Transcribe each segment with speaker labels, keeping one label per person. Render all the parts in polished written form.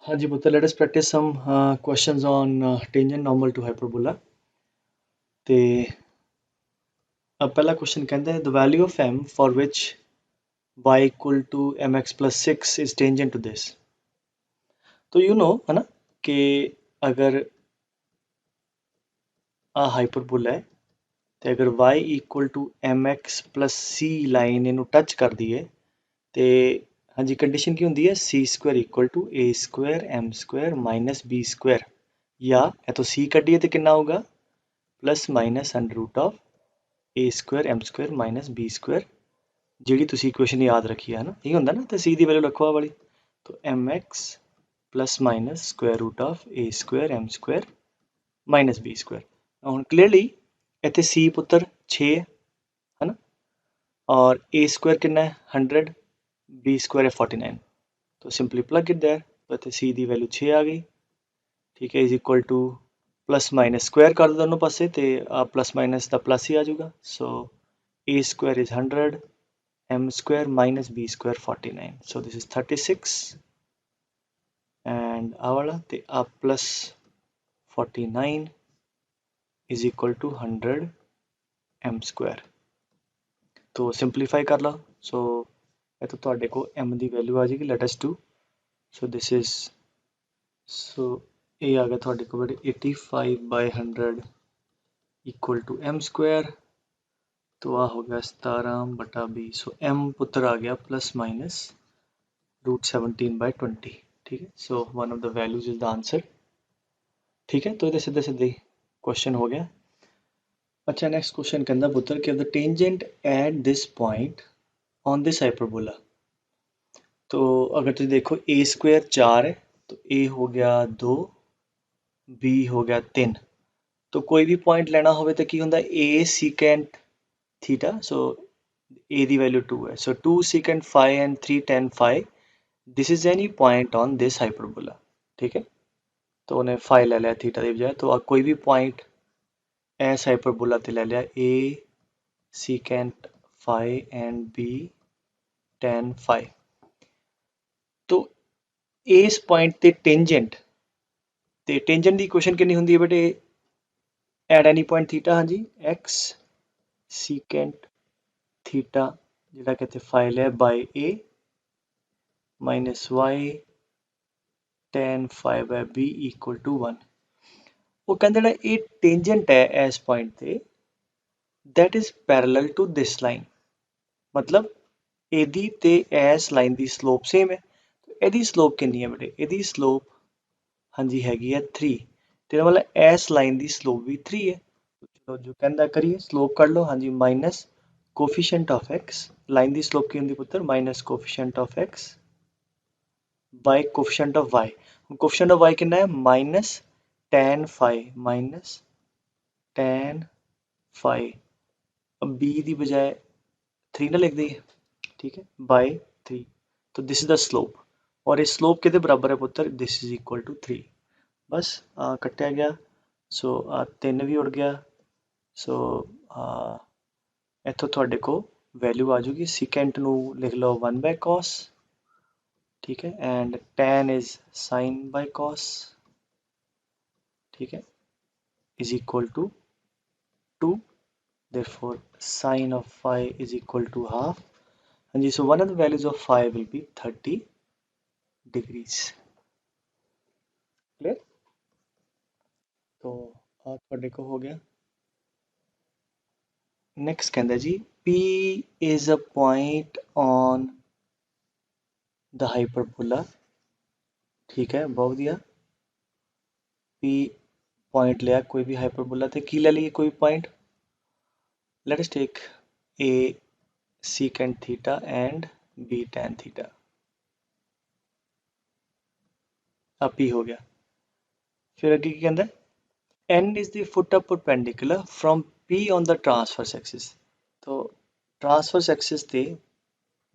Speaker 1: हाँ जी पुत्र, let us practice some questions on tangent normal to hyperbola। ਤੇ ਪਹਿਲਾ ਕੁਐਸਚਨ ਕਹਿੰਦਾ ਹੈ the value of m for which y equal to mx plus 6 is tangent to this। तो you know है ना कि अगर ਆ ਹਾਈਪਰਬੋਲਾ ਹੈ ਤੇ ਅਗਰ y equal to mx plus c line ਇਹਨੂੰ ਟੱਚ ਕਰਦੀ ਹੈ ਤੇ ਹਾਂਜੀ ਕੰਡੀਸ਼ਨ ਕੀ ਹੁੰਦੀ ਹੈ c square equal to a square m square minus b square ਜਾਂ ਇੱਥੋਂ c ਕੱਢੀਏ ਤੇ ਕਿੰਨਾ ਆਊਗਾ plus minus under root of a square m square minus b square जी तुम इक्वेशन याद रखी है ना ये होंगे ना तो सी की वैल्यू रखो वाली तो m x plus minus square root of a square m square minus b square हूँ क्लीयरली इतने सी पुत्र 6 है ना और ए स्क्वायर कितना है 100 बी स्क्वायर है 49 तो सिंपली प्लग इट देयर तो इतने सी की वैल्यू 6 आ गई ठीक है is equal to plus minus square कर दो दोनों पासे तो प्लस माइनस का प्लस ही आ जाऊगा so a square is 100 m square minus b square 49 so this is 36 and आवाला ते plus 49 is equal to 100 m square तो simplify कर लो so ये तो ਤੁਹਾਡੇ को m ਦੀ वैल्यू आ जाएगी let us do so this is so ये आ गया ਤੁਹਾਡੇ को 85 by 100 equal to m square तो आ हो गया 17/20 सो m पुत्र आ गया प्लस माइनस √17/20 ठीक है so one of the values is the answer ठीक है तो ये सीधे सीधे क्वेश्चन हो गया अच्छा नेक्स्ट क्वेश्चन कहता पुत्र कि the tangent at this point on this hyperbola तो अगर तुम देखो ए स्क्वायर 4 है तो ए हो गया 2 बी हो गया 3 तो कोई भी पॉइंट लेना हो तो की होंगे ए सीकेंट थीटा सो ए दी वैल्यू 2 है सो 2 secant 5 and 3 tan 5 this is any point on this hyperbola ठीक है तो उन्हें 5 ले लिया थीटा की बजाय तो कोई भी पॉइंट एस हाइपरबोला ते ले लिया ए secant 5 and b tan 5 तो इस पॉइंट ते टेंजेंट दी इक्वेशन कितनी होंगी है बेटे एट एनी पॉइंट थीटा हाँ जी एक्स secant थीटा जिहड़ा कि इत्थे 5 है by a minus y tan 5 by b equal to 1 वो कहते हैं ये टेंजेंट है इस पॉइंट ते that is parallel to this line मतलब एदी ते इस लाइन की स्लोप सेम है तो यदी स्लोप कितनी है बेटे यदी स्लोप हाँ जी हैगी है 3 तो मतलब इस लाइन की स्लोप भी 3 है तो जो कहता करिए स्लोप कर लो हाँ जी minus coefficient of x line की स्लोप की होंगी पुत्र minus coefficient of x by coefficient of y coefficient of y कितना है माइनस tan 5 माइनस tan 5 अब b की बजाय 3 ना लिख दी ठीक है बाय 3 तो दिस इज द स्लोप और ये स्लोप कितने बराबर है पुत्र दिस इज इक्वल टू 3 बस कट्टिया गया सो 3 भी उड़ गया सो इतों थोड़े को वैल्यू आ जाएगी secant नू लिख लो 1 by cos ठीक है and tan is sin by cos ठीक है is equal to 2 therefore sin of phi is equal to half and so one of the values of phi will be 30 degrees clear तो थोड़े को हो गया next कहता जी P is a point on the hyperbola ठीक है बहुत बढ़िया P पॉइंट लिया कोई भी हाइपरबोला थे की ले लिए कोई point let us take a secant theta and b tan theta अब P हो गया फिर अगे की कहता n is the foot of perpendicular from P on the transverse axis तो transverse axis ते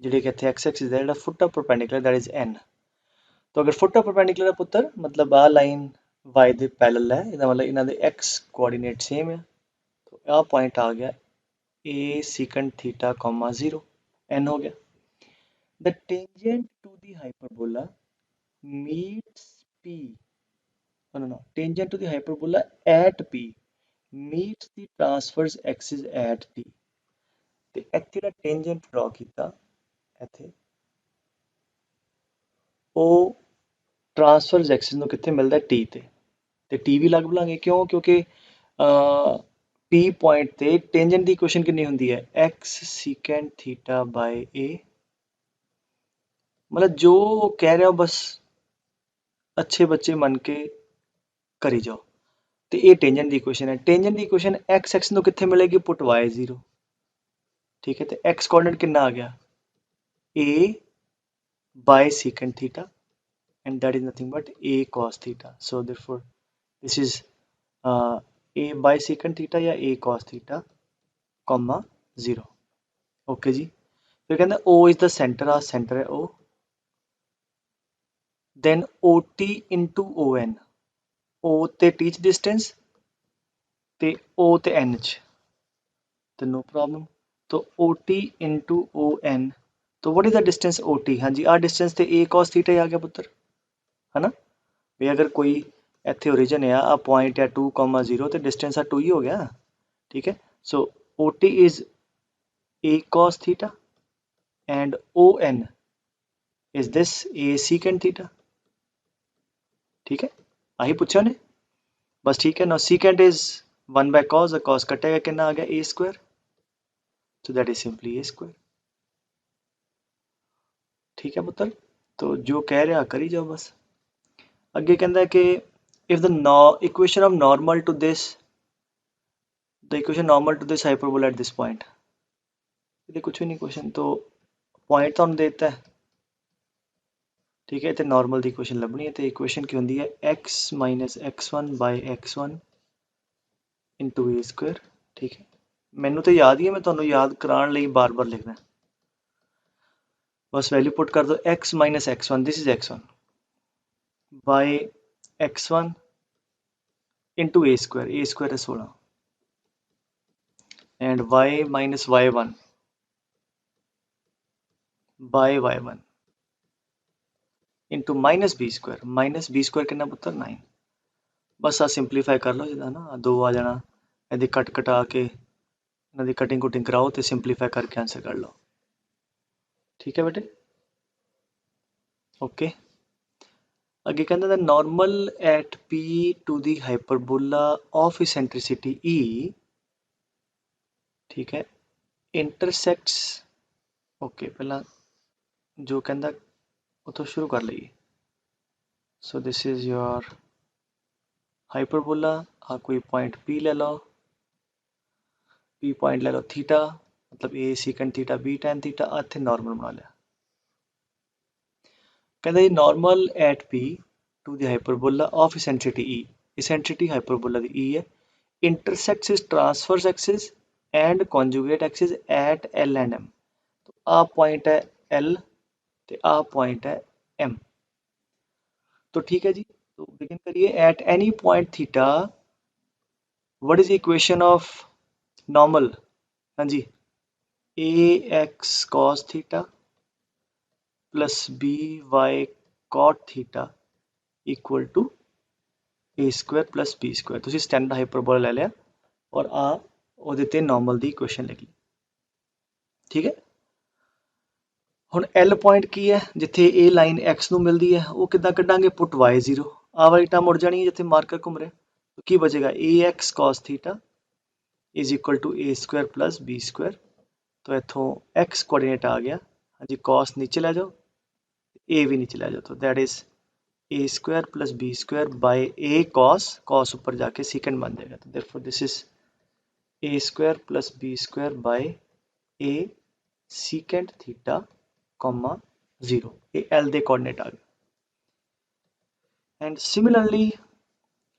Speaker 1: जिहड़े कि इत्थे x axis है जिहड़ा foot of perpendicular that is n तो अगर foot of perpendicular पुत्र मतलब आ लाइन y दे पैरेलल है इसदा मतलब इन्हां दे x कोऑर्डिनेट सेम है तो आ पॉइंट आ गया a secant theta, 0 n हो गया the tangent to the hyperbola meets tangent to the hyperbola at P meets the transverse axis at T। ਤੇ ਇੱਥੇ ਦਾ tangent draw ਕੀਤਾ ਇੱਥੇ, ਉਹ ਟ੍ਰਾਂਸਫਰਸ ਐਕਸਿਸ ਨੂੰ ਕਿੱਥੇ ਮਿਲਦਾ T ਤੇ T ਵੀ ਲੱਗ ਬਲਾਂਗੇ, ਕਿਉਂ? ਕਿਉਂਕਿ P ਪੁਆਇੰਟ ਤੇ ਟੈਂਜੈਂਟ ਦੀ ਇਕੁਏਸ਼ਨ ਕਿੰਨੀ ਹੁੰਦੀ ਹੈ? x secant theta by a। ਮਤਲਬ ਜੋ ਕਹਿ ਰਿਹਾ ਬਸ ਅੱਛੇ ਬੱਚੇ ਮੰਨ ਕੇ ਕਰੀ ਜਾਓ। ਤੇ ਇਹ ਟੈਂਜੈਂਟ ਦੀ ਇਕੁਏਸ਼ਨ ਹੈ। ਟੈਂਜੈਂਟ ਦੀ ਇਕੁਏਸ਼ਨ x ਐਕਸਿਸ ਨੂੰ ਕਿੱਥੇ ਮਿਲੇਗੀ? ਪੁੱਟ y 0। ਠੀਕ ਹੈ, ਤੇ x ਕੋਆਰਡੀਨੇਟ ਕਿੰਨਾ ਆ ਗਿਆ? a by secant theta and that is nothing but a cos theta, so therefore this is a by secant theta या a cos theta comma 0। okay जी, फिर कहना O is the center, uh center है O, then OT into ON, O ते T च distance ते O ते N च, तो no problem। तो OT into ON, तो what is the distance OT? हाँ जी, आ distance ते a cos theta ही आ गया पुत्र, है ना? भी अगर कोई ਇੱਥੇ ओरिजिन है आ पॉइंट है 2,0 तो डिस्टेंस आ 2 ही हो गया। ठीक है, सो OT is a cos theta and ON is this a secant theta। ठीक है, आही पूछा ने बस। ठीक है, now secant is 1 by cos, cos कटेगा कितना आ गया? a square, so that is simply a square। ठीक है पुत्र, तो जो कह रहा करी जाओ बस। अगे कहता है कि if the equation of normal to this, the equation normal to this hyperbola at this point, ये कुछ भी नहीं क्वेश्चन, तो पॉइंट तो देता है। ठीक है, तो नॉर्मल की इक्वेशन लभनी है, तो इक्वेशन की होंगी है x minus x1 by x1 into a square. ठीक है, मैनू तो याद ही है, मैं तुम्हें याद कराने लिए बार बार लिखना। बस वैल्यू पुट कर दो x minus x1, this is x1 by x1 into a square है 16 and y minus y1 by y1 into minus b square कितना पुत्र? 9। बस आ सिंपलीफाई कर लो जिदा ना 2 आ जाना, यदि कट कटा के इन्होंने कटिंग कुटिंग कराओ तो सिंपलीफाई करके आंसर कर लो। ठीक है बेटे, ओके। अगे कहता the normal at P to the hyperbola of eccentricity E, ठीक है, इंटरसेक्ट्स। ओके, पहला जो कहता उतो शुरू कर लीए। So this is your hyperbola, आ कोई पॉइंट P ले लो, P पॉइंट ले लो थीटा, मतलब A secant theta B tan theta, इत्थे नॉर्मल बना लिया। कहता जी normal at P to the hyperbola of eccentricity E, eccentricity hyperbola दी E है, intersects is transverse axis and conjugate axis at L and M। तो आ point है L ते आ पॉइंट है M। तो ठीक है जी, तो बिगिन करिए। At any point theta what is equation of normal? हाँ जी, ax cos theta plus by cot theta equal to a square plus b square. तुसी स्टैंडर्ड हाइपरबोला ले लिया और आ ਉਹਦੇ ਤੇ नॉर्मल ਦੀ इक्वेशन लिख ली। ठीक है, ਹੁਣ L पॉइंट की है जिथे a लाइन x ਨੂੰ मिलती है, वो किदा कढ़ांगे? पुट y 0, आ वाली टर्म उड़ जानी है जिथे मार्कर घूम रहा, तो की बचेगा? ax cos theta is equal to a square plus b square. तो इथों x कोऑर्डिनेट आ गया, हाँ जी, cos नीचे ले जाओ, a भी नीचे ले जाओ, तो that is a square plus b square by a cos ऊपर जाके सेकंड बन जाएगा, तो therefore this is a square plus b square by a second theta comma 0, ये L दे कोऑर्डिनेट आ गए। एंड सिमिलरली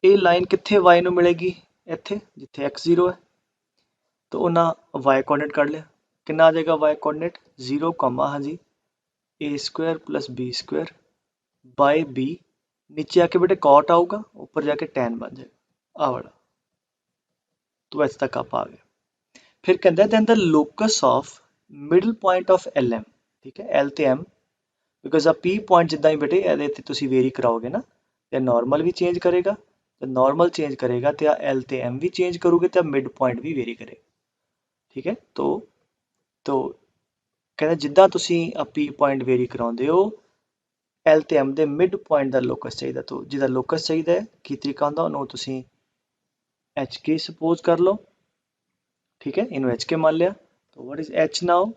Speaker 1: ये लाइन कितने y ਨੂੰ मिलेगी? ਇੱਥੇ जिथे x 0 है, तो उन्हें y कोऑर्डिनेट कर लिया, कितना आ जाएगा y कोऑर्डिनेट? 0 कॉमा, हाँ जी, a square plus b square by b, नीचे आके बेटे कॉट आऊगा, ऊपर जाके tan बन जाएगा, आ वाला। तो इस तक आप आ गए। फिर कहता है then the locus of middle point of LM, ठीक है, L ते M, बिकॉज आ P पॉइंट जिदा ही बेटे ये वेरी कराओगे ना, ये नॉर्मल भी चेंज करेगा ਤੇ ਨਾਰਮਲ ਚੇਂਜ ਕਰੇਗਾ ਤੇ ਆ L ਤੇ M ਵੀ ਚੇਂਜ ਕਰੂਗੇ ਤੇ ਮਿਡ ਪੁਆਇੰਟ ਵੀ ਵੇਰੀ ਕਰੇਗਾ। ਠੀਕ ਹੈ, ਤੋ ਕਹਿੰਦਾ ਜਿੱਦਾਂ ਤੁਸੀਂ ਆ P ਪੁਆਇੰਟ ਵੇਰੀ ਕਰਾਉਂਦੇ ਹੋ L ਤੇ M ਦੇ ਮਿਡ ਪੁਆਇੰਟ ਦਾ ਲੋਕਸ ਚਾਹੀਦਾ। ਤੋ ਜਿਹਦਾ ਲੋਕਸ ਚਾਹੀਦਾ ਹੈ ਕੀ ਤਰੀਕਾ ਹੁੰਦਾ ਉਹਨੂੰ ਤੁਸੀਂ HK ਸਪੋਜ਼ ਕਰ ਲਓ। ਠੀਕ ਹੈ, ਇਹਨੂੰ HK ਮੰਨ ਲਿਆ। ਤੋ what is H now?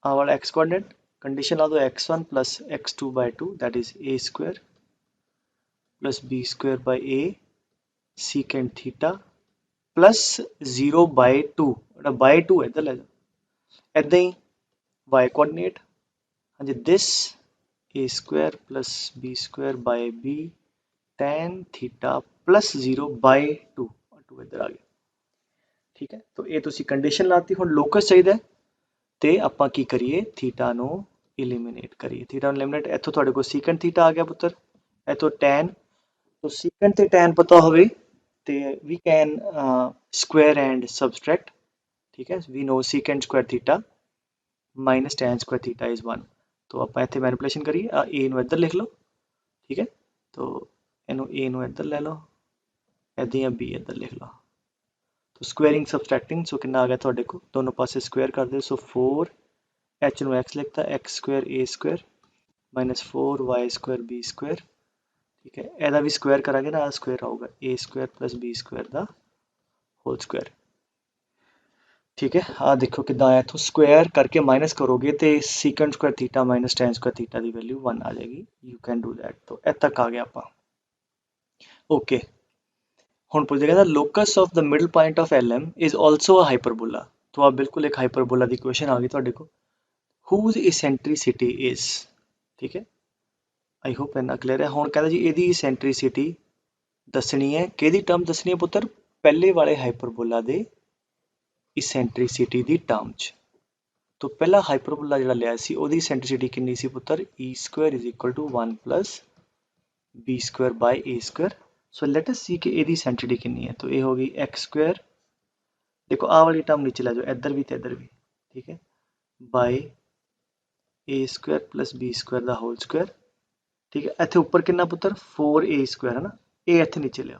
Speaker 1: ਆ ਵਾਲਾ x ਕੋਆਰਡੀਨੇਟ ਕੰਡੀਸ਼ਨ ਲਾ ਦੋ x1 plus x2 by 2 that is a square plus b square by a secant theta plus 0 by 2 by 2 ਇੱਧਰ ਲੈ ਜਾਓ। ਇੱਦਾਂ ਹੀ y ਕੋਆਰਡੀਨੇਟ ਹਾਂਜੀ this a square plus b square by b tan theta plus 0 by 2 ਇੱਧਰ ਆ ਗਿਆ। ਠੀਕ ਹੈ, ਤੋ ਇਹ ਤੁਸੀਂ ਕੰਡੀਸ਼ਨ ਲਾਤੀ। ਹੁਣ ਲੋਕਸ ਚਾਹੀਦਾ ਤੇ ਆਪਾਂ ਕੀ ਕਰੀਏ ਥੀਟਾ ਨੂੰ ਇਲੀਮੀਨੇਟ ਕਰੀਏ। ਥੀਟਾ ਨੂੰ ਇਲੀਮੀਨੇਟ ਇੱਥੋਂ ਤੁਹਾਡੇ ਕੋਲ ਸੀਕੈਂਟ ਥੀਟਾ ਆ ਗਿਆ ਪੁੱਤਰ, ਇੱਥੋਂ ਟੈਨ। ਤੋ ਸੀਕੈਂਟ ਤੇ ਟੈਨ ਪਤਾ ਹੋਵੇ ਤੇ ਵੀ ਕੈਨ ਸਕੁਅਰ ਐਂਡ ਸਬਸਟਰੈਕਟ। ਠੀਕ ਹੈ, we know secant square theta minus tan square theta is 1। ਤੋ ਆਪਾਂ ਇੱਥੇ ਮੈਨੀਪੂਲੇਸ਼ਨ ਕਰੀਏ ਆ ਏ ਨੂੰ ਇੱਧਰ ਲਿਖ ਲਓ। ਠੀਕ ਹੈ, ਤੋ ਇਹਨੂੰ ਏ ਨੂੰ ਇੱਧਰ ਲੈ ਲਓ, ਇੱਦਾਂ ਹੀ ਬੀ ਇੱਧਰ ਲਿਖ ਲਓ। ਤੋ ਸਕੁਅਰਿੰਗ ਸਬਸਟਰੈਕਟਿੰਗ ਸੋ ਕਿੰਨਾ ਆ ਗਿਆ ਤੁਹਾਡੇ ਕੋਲ ਦੋਨੋਂ ਪਾਸੇ ਸਕੁਅਰ ਕਰ ਦਿਓ। ਸੋ 4 h ਨੂੰ x ਲਿਖਤਾ x square a square minus 4y square b square. ਠੀਕ ਹੈ, ਇਹਦਾ ਵੀ ਸਕੁਅਰ ਕਰਾਂਗੇ ਨਾ, ਆ ਸਕੁਅਰ ਆਊਗਾ a square plus b square ਦਾ ਹੋਲ ਸਕੁਅਰ। ਠੀਕ ਹੈ, ਆ ਦੇਖੋ ਕਿੱਦਾਂ ਆਇਆ, ਇੱਥੋਂ ਸਕੁਅਰ ਕਰਕੇ ਮਾਈਨਸ ਕਰੋਗੇ ਤੇ secant square theta minus tan square theta ਦੀ ਵੈਲਿਊ 1 ਆ ਜਾਏਗੀ। You can do that. ਤੋਂ ਇੱਥੇ ਤੱਕ ਆ ਗਿਆ ਆਪਾਂ। ਓਕੇ, ਹੁਣ ਪੁੱਛਦੇ ਕਹਿੰਦਾ locus of the middle point of LM is also a hyperbola. ਤੋਂ ਆ ਬਿਲਕੁਲ ਇੱਕ ਹਾਈਪਰਬੋਲਾ ਦੀ ਕੁਐਸਚਨ ਆ ਗਈ ਤੁਹਾਡੇ ਕੋਲ। whose eccentricity is। ਠੀਕ ਹੈ, ਆਈ ਹੋਪ ਇੰਨਾ ਕਲੀਅਰ ਹੈ। ਹੁਣ ਕਹਿੰਦਾ ਜੀ ਇਹਦੀ eccentricity ਦੱਸਣੀ ਹੈ, ਕਿਹਦੀ ਟਰਮ ਦੱਸਣੀ ਹੈ ਪੁੱਤਰ, ਪਹਿਲੇ ਵਾਲੇ ਹਾਈਪਰਬੋਲਾ ਦੇ eccentricity ਦੀ ਟਰਮ 'ਚ। ਤੋਂ ਪਹਿਲਾ ਹਾਈਪਰਬੋਲਾ ਜਿਹੜਾ ਲਿਆ ਸੀ ਉਹਦੀ eccentricity ਕਿੰਨੀ ਸੀ ਪੁੱਤਰ, e square is equal to 1 plus b square by a square. So let us see ਕਿ ਇਹਦੀ eccentricity ਕਿੰਨੀ ਹੈ। ਤੋਂ ਇਹ ਹੋ ਗਈ x ਸਕੁਅਰ, ਦੇਖੋ ਆਹ ਵਾਲੀ ਟਰਮ ਨੀਚੇ ਲੈ ਜਾਓ, ਇੱਧਰ ਵੀ ਤੇ ਇੱਧਰ ਵੀ। ਠੀਕ ਹੈ, ਬਾਈ a square plus b square ਦਾ ਹੋਲ ਸਕੁਅਰ। ਠੀਕ ਹੈ, ਇੱਥੇ ਉੱਪਰ ਕਿੰਨਾ ਪੁੱਤਰ 4a ਸਕੁਅਰ ਹੈ ਨਾ, ਇਹ ਇੱਥੇ ਨੀਚੇ ਲਿਆਓ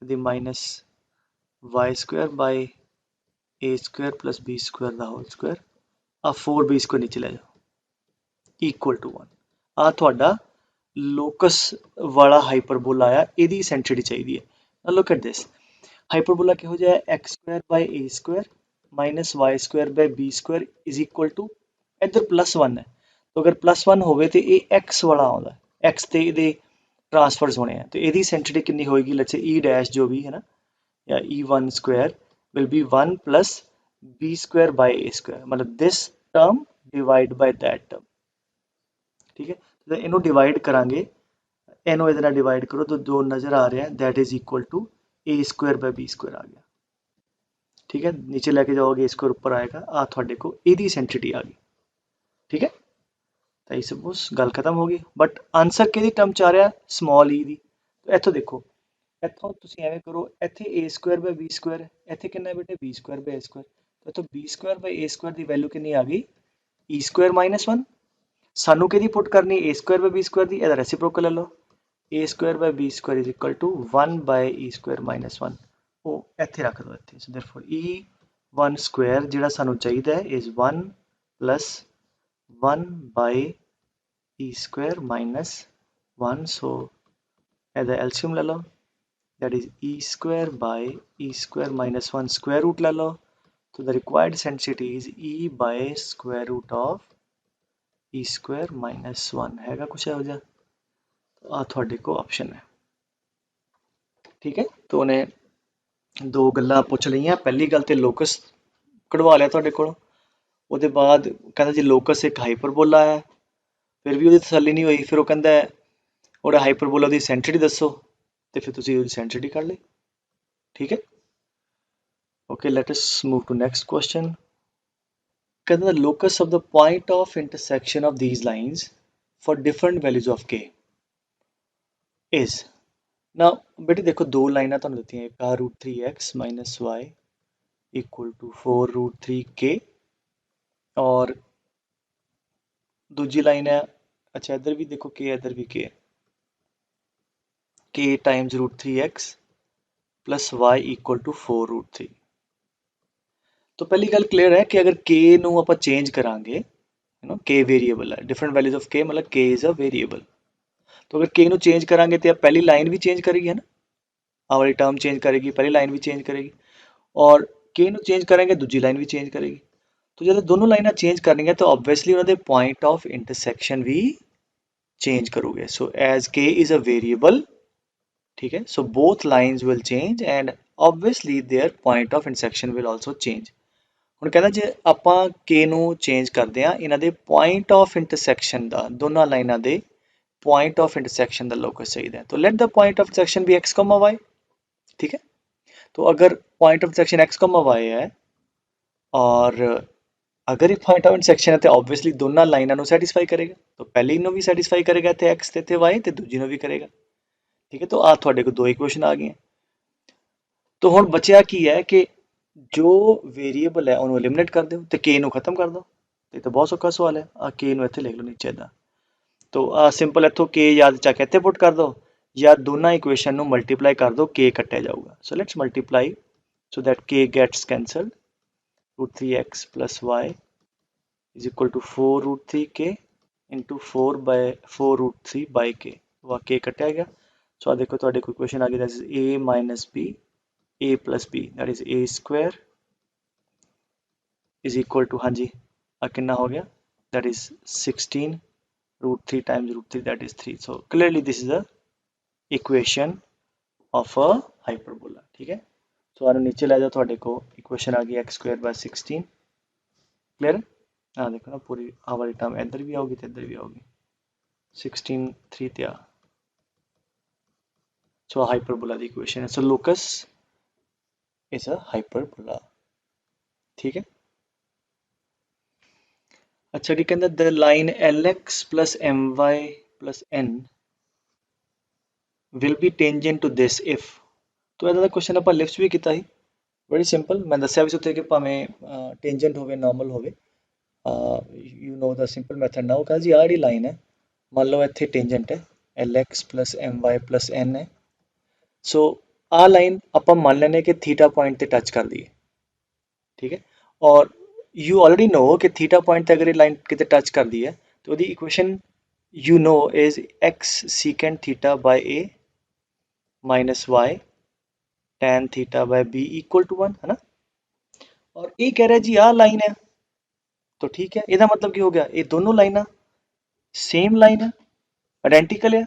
Speaker 1: ਇਹਦੀ minus y square by a square plus b square ਦਾ ਹੋਲ ਸਕੁਅਰ। ਆ 4b ਸਕੁਅਰ ਨੀਚੇ ਲੈ ਜਾਓ ਇਕੁਅਲ ਟੂ 1। ਆ ਤੁਹਾਡਾ ਲੋਕਸ ਵਾਲਾ ਹਾਈਪਰਬੋਲਾ ਆ, ਇਹਦੀ eccentricity ਚਾਹੀਦੀ ਹੈ। now look at this ਹਾਈਪਰਬੋਲਾ ਕਿਹੋ ਜਿਹਾ ਹੈ, x square by a square minus y square by b square is equal to ਇੱਧਰ ਪਲੱਸ 1 ਹੈ। तो अगर +1 ਹੋਵੇ ਤੇ ਇਹ x ਵਾਲਾ ਆਉਂਦਾ, x ਤੇ ਇਹਦੇ ਟ੍ਰਾਂਸਫਰਸ ਹੋਣੇ ਆ ਤੇ ਇਹਦੀ eccentricity ਕਿੰਨੀ ਹੋਏਗੀ, ਲੈਟਸ ਸੇ e ਡੈਸ਼ ਜੋ ਵੀ ਹੈ ਨਾ ਜਾਂ e1 square will be 1 plus b square by a square, मतलब this term divide by that term। ठीक है, तो ਇਹਨੂੰ डिवाइड ਕਰਾਂਗੇ, ਇਹਨੂੰ ਇਹਦੇ ਨਾਲ डिवाइड ਕਰੋ तो जो नजर आ रहा है that is equal to a square by b square आ गया। ठीक है, नीचे लेके जाओगे a square ऊपर आएगा, आ ਤੁਹਾਡੇ को ਇਹਦੀ eccentricity आ गई। ठीक है, ਤਾਂ ਇਹ ਸਪੋਜ਼ ਗੱਲ ਖਤਮ ਹੋ ਗਈ। ਬਟ ਆਨਸਰ ਕਿਹਦੀ ਟਰਮ ਚ ਆ ਰਿਹਾ, ਸਮਾਲ e ਦੀ। ਇੱਥੋਂ ਦੇਖੋ, ਇੱਥੋਂ ਤੁਸੀਂ ਐਵੇਂ ਕਰੋ, ਇੱਥੇ a square by b square, ਇੱਥੇ ਕਿੰਨਾ ਬੇਟੇ b square by a square. ਇੱਥੋਂ b square by a square ਦੀ ਵੈਲਿਊ ਕਿੰਨੀ ਆ ਗਈ, e ਸਕੁਅਰ ਮਾਈਨਸ 1। ਸਾਨੂੰ ਕਿਹਦੀ ਪੁੱਟ ਕਰਨੀ, a square by b square ਦੀ, ਇਹਦਾ ਰੈਸੀਪ੍ਰੋਕਲ ਲੈ ਲਓ। a square by b square is equal to 1 by e square minus 1। ਉਹ ਇੱਥੇ ਰੱਖ ਦਿਓ ਇੱਥੇ। ਸੋ ਦੇਅਰਫੋਰ e1 ਸਕੁਅਰ ਜਿਹੜਾ ਸਾਨੂੰ ਚਾਹੀਦਾ ਹੈ is 1 plus 1 by e square minus 1, so ਇਹਦਾ LCM ਲੈ ਲਓ, that is e square by e square minus 1 square root ਲੈ ਲਓ। so the required eccentricity is e by square root of e square minus 1। ਹੈਗਾ ਕੁਛ ਇਹੋ ਜਿਹਾ, ਆ ਤੁਹਾਡੇ ਕੋਲ ਆਪਸ਼ਨ ਹੈ। ਠੀਕ ਹੈ, ਤਾਂ ਉਹਨੇ ਦੋ ਗੱਲਾਂ ਪੁੱਛ ਲਈਆਂ, ਪਹਿਲੀ ਗੱਲ ਤੇ ਲੋਕਸ ਕਢਵਾ ਲਿਆ ਤੁਹਾਡੇ ਕੋਲ, ਉਹਦੇ ਬਾਅਦ ਕਹਿੰਦਾ ਜੀ ਲੋਕਸ ਇੱਕ ਹਾਈਪਰਬੋਲਾ ਹੈ, ਫਿਰ ਵੀ ਉਹਦੀ ਤਸੱਲੀ ਨਹੀਂ ਹੋਈ। ਫਿਰ ਉਹ ਕਹਿੰਦਾ ਉਹਦਾ ਹਾਈਪਰਬੋਲਾ ਦੀ eccentricity ਦੱਸੋ, ਤੇ ਫਿਰ ਤੁਸੀਂ ਉਹਦੀ eccentricity ਕੱਢ ਲਈ। ਠੀਕ ਹੈ, okay let us move to next question. ਕਹਿੰਦਾ locus of the point of intersection of these lines for different values of k is. ना बेटे देखो दो लाइना ਤੁਹਾਨੂੰ ਦਿੱਤੀਆਂ, ਇੱਕ ਆ √3x minus y equal to 4√3k और दूजी लाइन है, अच्छा इधर भी देखो k इधर भी k है। k times √3x plus y equal to 4√3। तो पहली गल क्लियर है कि अगर k ਨੂੰ ਆਪਾਂ ਚੇਂਜ ਕਰਾਂਗੇ k वेरिएबल है, डिफरेंट वैल्यूज ऑफ k मतलब k इज अ वेरिएबल। तो अगर k ਨੂੰ चेंज करांगे तो पहली लाइन भी चेंज करेगी है ना, आ वाली टर्म चेंज करेगी, पहली लाइन भी चेंज करेगी, और k ਨੂੰ चेंज करेंगे दूजी लाइन भी चेंज करेगी। तो जब दोनों लाइना चेंज करनी तो ऑब्वियसली उन्होंने पॉइंट ऑफ इंटरसेक्शन भी चेंज करोगे। So as k is a variable, ठीक है, so both lines will change and obviously their point of intersection will also change. ਹੁਣ ਕਹਿੰਦਾ ਜੇ ਆਪਾਂ k ਨੂੰ ਚੇਂਜ ਕਰਦੇ ਆ ਇਹਨਾਂ ਦੇ ਪੁਆਇੰਟ ਆਫ ਇੰਟਰਸੈਕਸ਼ਨ ਦਾ, ਦੋਨਾਂ ਲਾਈਨਾਂ ਦੇ पॉइंट ऑफ इंटरसेक्शन का लोकस चाहिए। तो let the point of intersection भी x, y, ठीक है। तो अगर point of intersection x, y है और अगर ये पॉइंट ऑफ इंटरसेक्शन है तो ऑब्वियसली दोनों लाइनों सैटिस्फाई करेगा। तो पहली ਨੂੰ भी सैटिस्फाई करेगा इतने x ਤੇ इतने y ਤੇ दूजी ਨੂੰ भी करेगा, ठीक है। तो आ ਤੁਹਾਡੇ ਕੋਲ दो इक्वेशन आ गई। तो ਹੁਣ बचा की है कि जो वेरिएबल है उन्होंने एलिमिनेट कर दो तो k ਨੂੰ खत्म कर दो। ये तो बहुत सौखा सवाल है। आ k ਨੂੰ ਇੱਥੇ लिख लो नीचे इदा। तो सिंपल इतों k याद चाके इतने पुट कर दो या दोनों इक्वेशन ਨੂੰ मल्टीप्लाई कर दो, k कट्टिया जाऊगा। So let's multiply so that k gets cancelled. √3x plus y is equal to 4√3k into 4/4√3 by k। वह k कट्टिया गया। सो देखो थोड़े को इक्वेशन आ गई, that is a minus b a plus b, that is a square is equal to, हाँ जी आ कितना हो गया, that is 16 √3 times √3, that is 3। So clearly this is a equation of a hyperbola, ठीक है। तो आने नीचे ले जाओ, थोड़े को इक्वेशन आ गई x² / 16, क्लियर। हाँ देखो ना पूरी आ वाली टर्म इधर भी आओगी तो इधर भी आओगी, 16 3 ते आ। सो हाइपरबोला दी इक्वेशन है। So locus is a hyperbola, ठीक है। अच्छा ठीक है, the line lx plus my plus n will be tangent to this if. तो इहदा क्वेश्चन आप लिफ्ट भी किया, बड़ी सिंपल। मैं दसिया भी उत्थे कि भावें टेंजेंट होवे नॉर्मल होवे, you know the simple method ना। वो कहा जी आ जी लाइन है, मान लो इत्थे टेंजेंट है lx plus my plus n है। सो आ लाइन आप मान लेने कि थीटा पॉइंट ते टच कर दी है, ठीक है। और यू ऑलरेडी नो कि थीटा पॉइंट ते अगर ये लाइन किते टच कर दी है तो दी equation you know is x secant theta by a minus y tan theta by b equal to 1, है ना। और ये कह रहा है जी आ लाइन है, तो ठीक है, इसका मतलब क्या हो गया, ये दोनों लाइना सेम लाइन है, आइडेंटिकल है,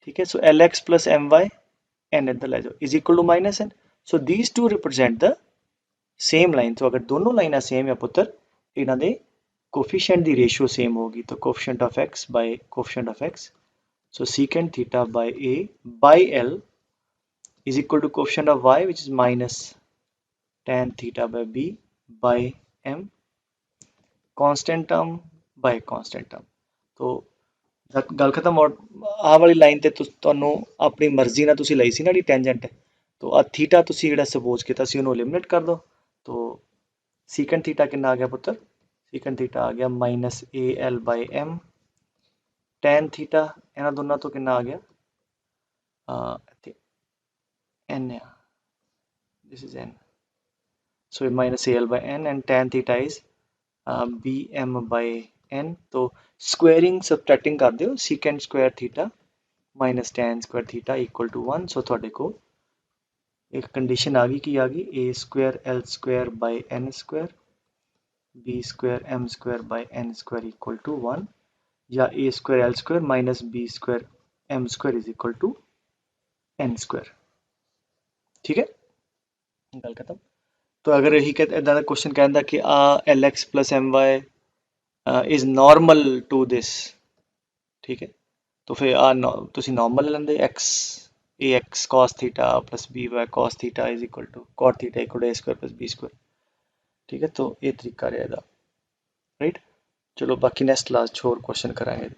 Speaker 1: ठीक है। So lx plus my n इधर ले जाओ is equal to minus n। So these two represent the same line. तो अगर दोनों लाइना सेम है पुत्र, इन्हां दे कोफिशिएंट दी रेशियो सेम होगी। तो coefficient of x by coefficient of x, so secant theta by a by l is equal to coefficient of y which is minus tan theta by b by m, constant term by constant term। तो गल खत्म। और आ वाली line ते तुहानू अपनी मर्जी नाल तुसी लई सी ना जी टेंजेंट, तो आ थीटा तुसी जिहड़ा सपोज कीता सी उहनू एलिमिनेट कर दो। तो secant थीटा कितना आ गया पुत्र, secant थीटा आ गया minus al by m, tan theta इन्हां दोनों तो कितना आ गया n, this is n, so minus al by n and tan theta is bm by n। तो स्क्वायरिंग सबट्रैक्टिंग कर दो, secant square theta minus tan square theta equal to 1। So थोड़े को एक कंडीशन आ गई कि आ गई a square l square by n square b square m square by n square equal to 1, या a square l square minus b square m square is equal to n square, ठीक है, गल खत्म। तो अगर यही इदा का क्वेश्चन कहता कि आ lx plus my is normal to this, ठीक है, तो फिर तुसी नॉर्मल ले लेंदे x cos theta plus by cos theta is equal to cot theta equal to a square plus b square, ठीक है। तो ये तरीका रहेगा, राइट। चलो बाकी नेक्स्ट क्लास होर क्वेश्चन करांगे।